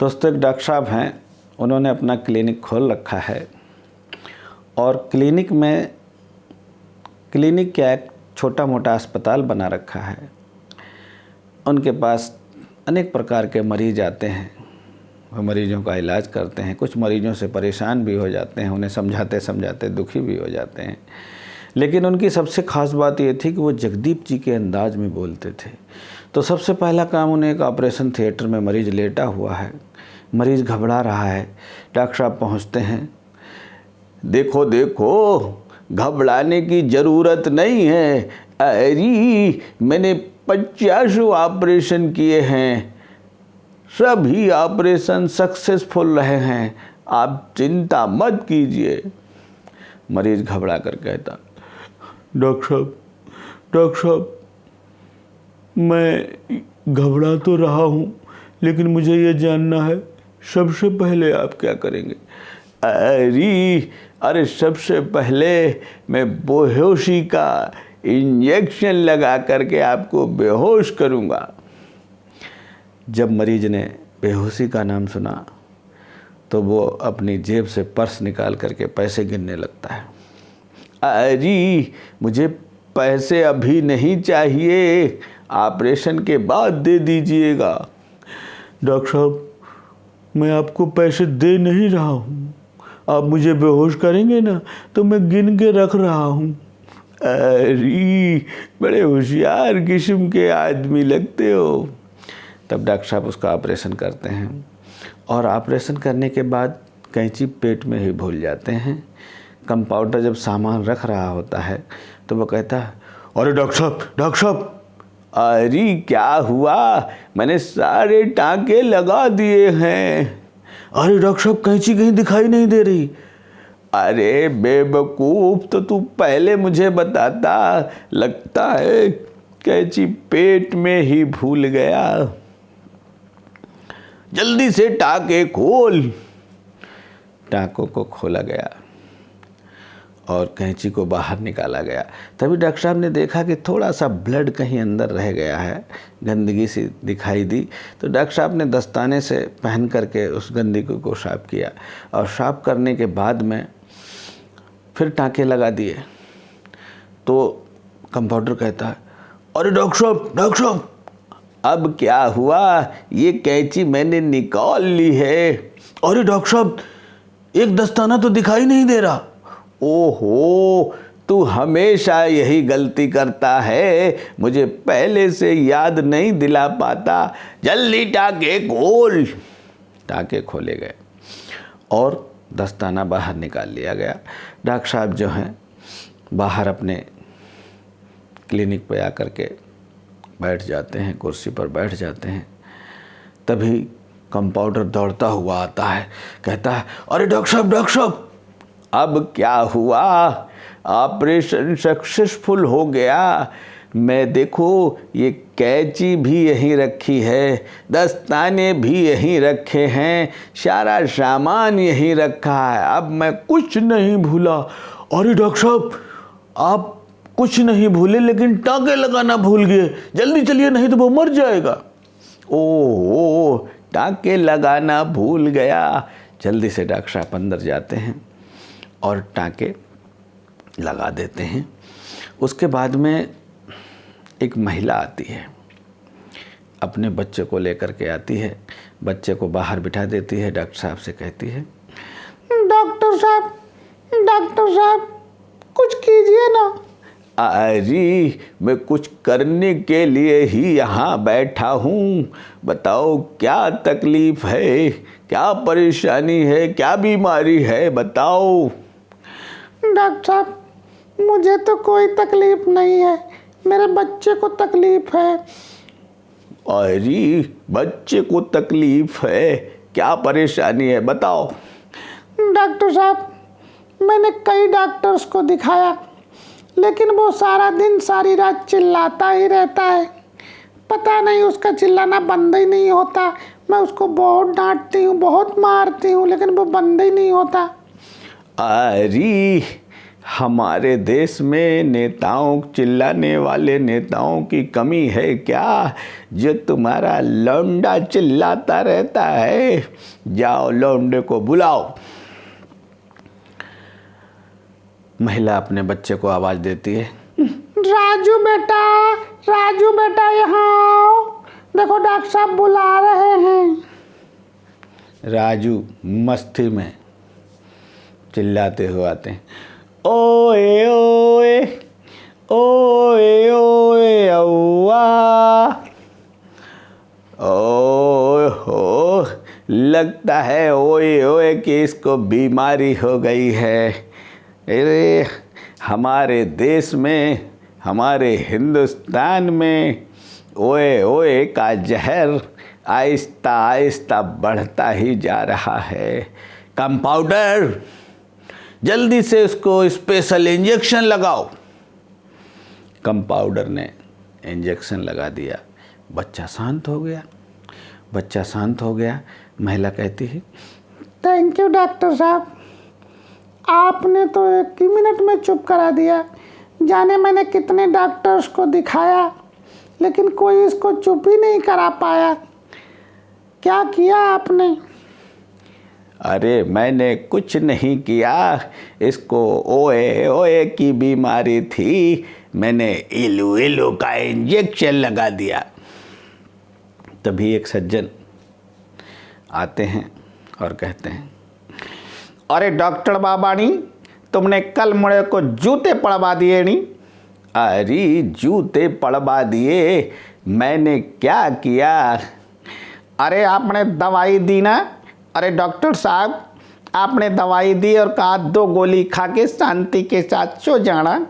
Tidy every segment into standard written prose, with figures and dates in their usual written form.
दोस्तों, एक डॉक्टर साहब हैं, उन्होंने अपना क्लिनिक खोल रखा है और क्लिनिक क्या एक छोटा मोटा अस्पताल बना रखा है। उनके पास अनेक प्रकार के मरीज आते हैं, वो मरीजों का इलाज करते हैं। कुछ मरीजों से परेशान भी हो जाते हैं, उन्हें समझाते समझाते दुखी भी हो जाते हैं। लेकिन उनकी सबसे ख़ास बात ये थी कि वो जगदीप जी के अंदाज में बोलते थे। तो सबसे पहला काम, उन्हें एक ऑपरेशन थिएटर में मरीज़ लेटा हुआ है, मरीज़ घबरा रहा है। डॉक्टर साहब पहुँचते हैं, देखो देखो घबराने की ज़रूरत नहीं है, अरे मैंने 50 ऑपरेशन किए हैं, सभी ऑपरेशन सक्सेसफुल रहे हैं, आप चिंता मत कीजिए। मरीज़ घबरा कर कहता, डॉक्टर साहब मैं घबरा तो रहा हूँ, लेकिन मुझे ये जानना है सबसे पहले आप क्या करेंगे। अरे सबसे पहले मैं बेहोशी का इंजेक्शन लगा करके आपको बेहोश करूँगा। जब मरीज ने बेहोशी का नाम सुना तो वो अपनी जेब से पर्स निकाल करके पैसे गिनने लगता है। अरे मुझे पैसे अभी नहीं चाहिए, ऑपरेशन के बाद दे दीजिएगा। डॉक्टर साहब मैं आपको पैसे दे नहीं रहा हूँ, आप मुझे बेहोश करेंगे ना तो मैं गिन के रख रहा हूँ। अरे बड़े होशियार किस्म के आदमी लगते हो। तब डॉक्टर साहब उसका ऑपरेशन करते हैं और ऑपरेशन करने के बाद कैंची पेट में ही भूल जाते हैं। कंपाउंडर जब सामान रख रहा होता है तो वो कहता है, अरे डॉक्टर साहब अरे क्या हुआ, मैंने सारे टाँके लगा दिए हैं। अरे डॉक्टर साहब कैंची कहीं दिखाई नहीं दे रही। अरे बेवकूफ़, तो तू पहले मुझे बताता, लगता है कैंची पेट में ही भूल गया। जल्दी से टाँके खोल। टाँकों को खोला गया और कैंची को बाहर निकाला गया। तभी डॉक्टर साहब ने देखा कि थोड़ा सा ब्लड कहीं अंदर रह गया है, गंदगी सी दिखाई दी। तो डॉक्टर साहब ने दस्ताने से पहन करके उस गंदगी को साफ़ किया और साफ़ करने के बाद में फिर टाँके लगा दिए। तो कंपाउंडर कहता है, अरे डॉक्टर साहब अब क्या हुआ, ये कैंची मैंने निकाल ली है। अरे डॉक्टर साहब एक दस्ताना तो दिखाई नहीं दे रहा। ओहो, तू हमेशा यही गलती करता है, मुझे पहले से याद नहीं दिला पाता, जल्दी टाँके खोल। टाँके खोले गए और दस्ताना बाहर निकाल लिया गया। डॉक्टर साहब जो हैं बाहर अपने क्लिनिक पे आकर के बैठ जाते हैं, कुर्सी पर बैठ जाते हैं। तभी कंपाउंडर दौड़ता हुआ आता है, कहता है, अरे डॉक्टर साहब अब क्या हुआ, ऑपरेशन सक्सेसफुल हो गया। मैं देखो ये कैंची भी यहीं रखी है, दस्ताने भी यहीं रखे हैं, सारा सामान यहीं रखा है, अब मैं कुछ नहीं भूला। अरे डॉक्टर साहब आप कुछ नहीं भूले, लेकिन टाँके लगाना भूल गए, जल्दी चलिए नहीं तो वो मर जाएगा। ओह, टाँके लगाना भूल गया। जल्दी से डॉक्टर साहब अंदर जाते हैं और टाँके लगा देते हैं। उसके बाद में एक महिला आती है, अपने बच्चे को लेकर के आती है, बच्चे को बाहर बिठा देती है, डॉक्टर साहब से कहती है, डॉक्टर साहब कुछ कीजिए ना। अरे मैं कुछ करने के लिए ही यहाँ बैठा हूँ, बताओ क्या तकलीफ़ है, क्या परेशानी है, क्या बीमारी है, बताओ। डॉक्टर साहब मुझे तो कोई तकलीफ़ नहीं है, मेरे बच्चे को तकलीफ़ है। अरे बच्चे को तकलीफ़ है, क्या परेशानी है, बताओ। डॉक्टर साहब मैंने कई डॉक्टर्स को दिखाया, लेकिन वो सारा दिन सारी रात चिल्लाता ही रहता है, पता नहीं उसका चिल्लाना बंद ही नहीं होता। मैं उसको बहुत डांटती हूँ, बहुत मारती हूँ, लेकिन वो बंद ही नहीं होता। अरे हमारे देश में नेताओं, चिल्लाने वाले नेताओं की कमी है क्या, जो तुम्हारा लौंडा चिल्लाता रहता है? जाओ लौंडे को बुलाओ। महिला अपने बच्चे को आवाज देती है, राजू बेटा यहाँ आओ, देखो डॉक्टर साहब बुला रहे हैं। राजू मस्ती में चिल्लाते हुए आते हैं, ओए ओए ओए ओए औआ, ओए हो, लगता है ओए ओए कि इसको बीमारी हो गई है। अरे हमारे देश में, हमारे हिंदुस्तान में ओए ओए का जहर आहिस्ता आहिस्ता बढ़ता ही जा रहा है। कंपाउंडर, जल्दी से उसको स्पेशल इंजेक्शन लगाओ। कंपाउंडर ने इंजेक्शन लगा दिया। बच्चा शांत हो गया। महिला कहती है, थैंक यू डॉक्टर साहब, आपने तो 1 ही मिनट में चुप करा दिया। जाने मैंने कितने डॉक्टर्स को दिखाया, लेकिन कोई इसको चुप ही नहीं करा पाया। क्या किया आपने? अरे मैंने कुछ नहीं किया, इसको ओए ओए की बीमारी थी, मैंने इलू इलू का इंजेक्शन लगा दिया। तभी एक सज्जन आते हैं और कहते हैं, अरे डॉक्टर बाबानी, तुमने कल मुझे को जूते पड़वा दिए नी। अरे जूते पड़वा दिए, मैंने क्या किया? अरे आपने दवाई दी ना। अरे डॉक्टर साहब, आपने दवाई दी और कहा 2 गोली खा के शांति के साथ सो जाना।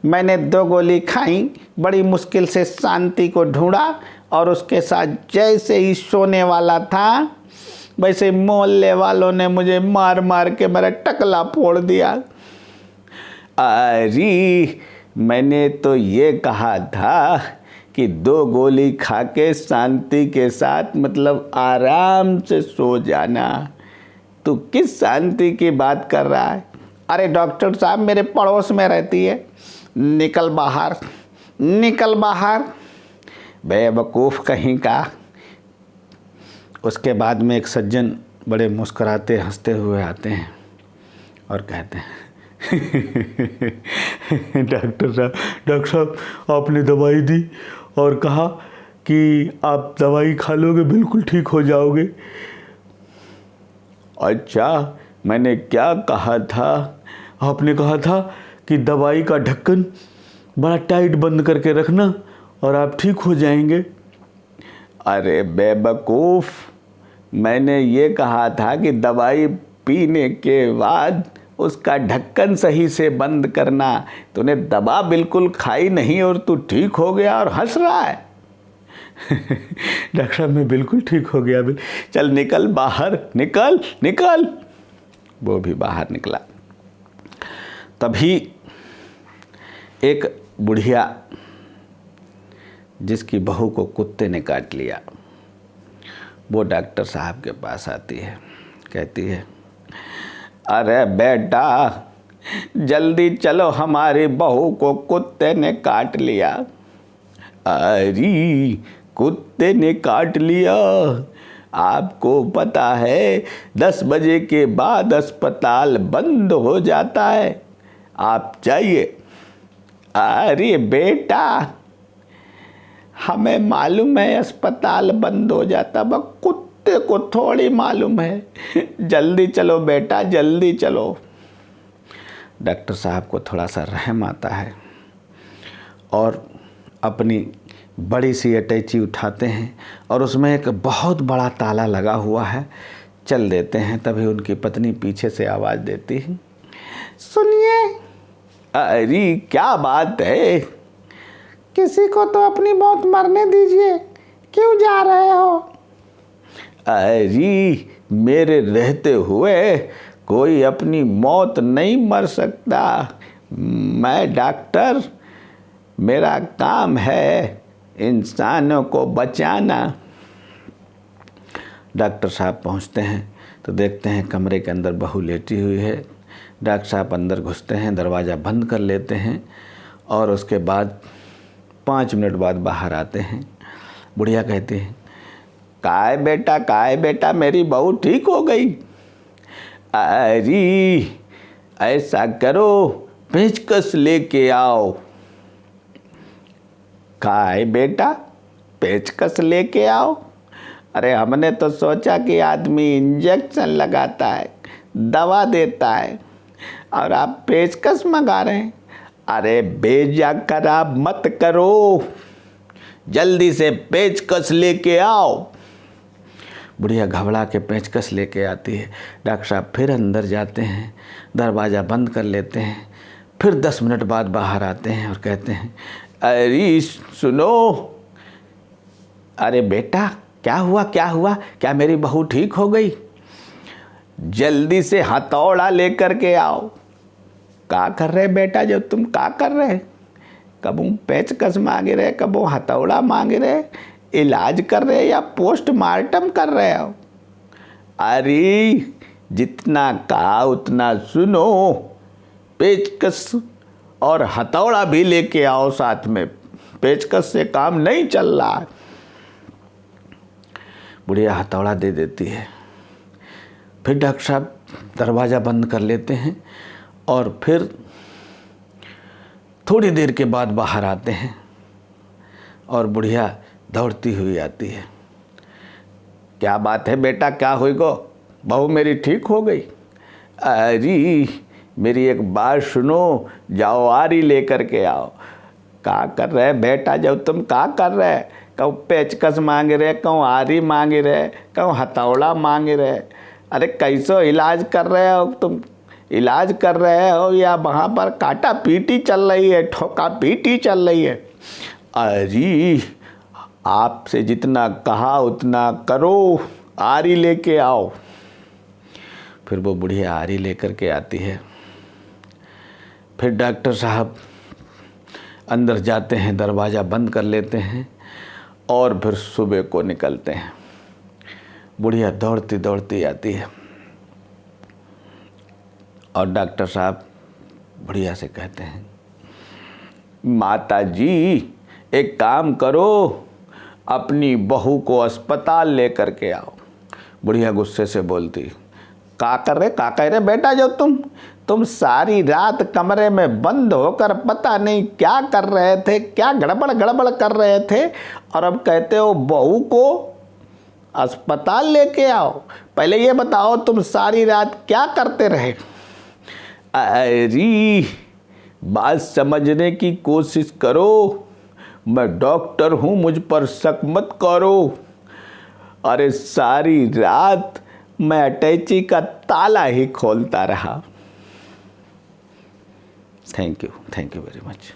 मैंने 2 गोली खाई, बड़ी मुश्किल से शांति को ढूंढा और उसके साथ जैसे ही सोने वाला था, वैसे मोहल्ले वालों ने मुझे मार मार के मेरा टकला फोड़ दिया। अरे मैंने तो ये कहा था कि 2 गोली खा के शांति के साथ मतलब आराम से सो जाना। तू किस शांति की बात कर रहा है? अरे डॉक्टर साहब, मेरे पड़ोस में रहती है, निकल बाहर। बेवकूफ़ कहीं का। उसके बाद में एक सज्जन बड़े मुस्कुराते हंसते हुए आते हैं और कहते हैं, डॉक्टर साहब आपने दवाई दी और कहा कि आप दवाई खा लोगे बिल्कुल ठीक हो जाओगे। अच्छा, मैंने क्या कहा था? आपने कहा था कि दवाई का ढक्कन बड़ा टाइट बंद करके रखना और आप ठीक हो जाएंगे। अरे बेवकूफ़, मैंने ये कहा था कि दवाई पीने के बाद उसका ढक्कन सही से बंद करना। तूने दवा बिल्कुल खाई नहीं और तू ठीक हो गया और हंस रहा है। डॉक्टर साहब मैं बिल्कुल ठीक हो गया। चल निकल बाहर, निकल। वो भी बाहर निकला। तभी एक बुढ़िया जिसकी बहू को कुत्ते ने काट लिया, वो डॉक्टर साहब के पास आती है, कहती है, अरे बेटा जल्दी चलो, हमारी बहू को कुत्ते ने काट लिया। अरे कुत्ते ने काट लिया? आपको पता है 10 बजे के बाद अस्पताल बंद हो जाता है, आप जाइए। अरे बेटा हमें मालूम है अस्पताल बंद हो जाता, बस कुत्ते को थोड़ी मालूम है। जल्दी चलो बेटा, जल्दी चलो। डॉक्टर साहब को थोड़ा सा रहम आता है और अपनी बड़ी सी अटैची उठाते हैं और उसमें एक बहुत बड़ा ताला लगा हुआ है, चल देते हैं। तभी उनकी पत्नी पीछे से आवाज़ देती है, सुनिए। अरे क्या बात है? किसी को तो अपनी मौत मरने दीजिए, क्यों जा रहे हो? अरे मेरे रहते हुए कोई अपनी मौत नहीं मर सकता। मैं डॉक्टर, मेरा काम है इंसानों को बचाना। डॉक्टर साहब पहुंचते हैं तो देखते हैं कमरे के अंदर बहू लेटी हुई है डॉक्टर साहब अंदर घुसते हैं, दरवाज़ा बंद कर लेते हैं और उसके बाद 5 मिनट बाद बाहर आते हैं। बुढ़िया कहती है, काय बेटा मेरी बहू ठीक हो गई? अरे ऐसा करो, पेचकस लेके आओ। काय बेटा, पेचकस लेके आओ? अरे हमने तो सोचा कि आदमी इंजेक्शन लगाता है, दवा देता है, और आप पेचकस मंगा रहे हैं। अरे बेजा खराब मत करो, जल्दी से पेचकस लेके आओ। बुढ़िया घबरा के पेचकस लेके आती है। डॉक्टर साहब फिर अंदर जाते हैं, दरवाज़ा बंद कर लेते हैं। फिर 10 मिनट बाद बाहर आते हैं और कहते हैं, अरे सुनो, अरे बेटा क्या हुआ, क्या मेरी बहू ठीक हो गई? जल्दी से हथौड़ा लेकर के आओ। क्या कर रहे बेटा, जो तुम क्या कर रहे? कबू पेचकस मांगे रहे, कबू हथौड़ा मांगे रहे, इलाज कर रहे या पोस्टमार्टम कर रहे हो? अरे जितना कहा उतना सुनो, पेचकस और हथौड़ा भी लेके आओ साथ में, पेचकस से काम नहीं चल रहा है। बुढ़िया हथौड़ा दे देती है। फिर डॉक्टर साहब दरवाज़ा बंद कर लेते हैं और फिर थोड़ी देर के बाद बाहर आते हैं और बुढ़िया दौड़ती हुई आती है। क्या बात है बेटा, क्या हुई गो? बहू मेरी ठीक हो गई? अरे मेरी एक बात सुनो, जाओ आरी लेकर के आओ। क्या कर रहे बेटा, जब तुम क्या कर रहे? कहूँ पेचकस मांग रहे, कहूँ आरी मांग रहे, कहूँ हथौड़ा मांग रहे। अरे कैसो इलाज कर रहे हो तुम? इलाज कर रहे हो या वहाँ पर काटा पीटी चल रही है, ठोका पीटी चल रही है? अरे आपसे जितना कहा उतना करो, आरी लेके आओ। फिर वो बुढ़िया आरी लेकर के आती है। फिर डॉक्टर साहब अंदर जाते हैं, दरवाज़ा बंद कर लेते हैं और फिर सुबह को निकलते हैं। बुढ़िया दौड़ती दौड़ती आती है और डॉक्टर साहब बुढ़िया से कहते हैं, माता जी एक काम करो, अपनी बहू को अस्पताल लेकर के आओ। बुढ़िया गुस्से से बोलती, का कर रहे बेटा, जो तुम सारी रात कमरे में बंद होकर पता नहीं क्या कर रहे थे, क्या गड़बड़ कर रहे थे, और अब कहते हो बहू को अस्पताल लेके आओ। पहले ये बताओ तुम सारी रात क्या करते रहे? अरे बात समझने की कोशिश करो, मैं डॉक्टर हूँ, मुझ पर शक मत करो। अरे सारी रात मैं अटैची का ताला ही खोलता रहा। Thank you very much.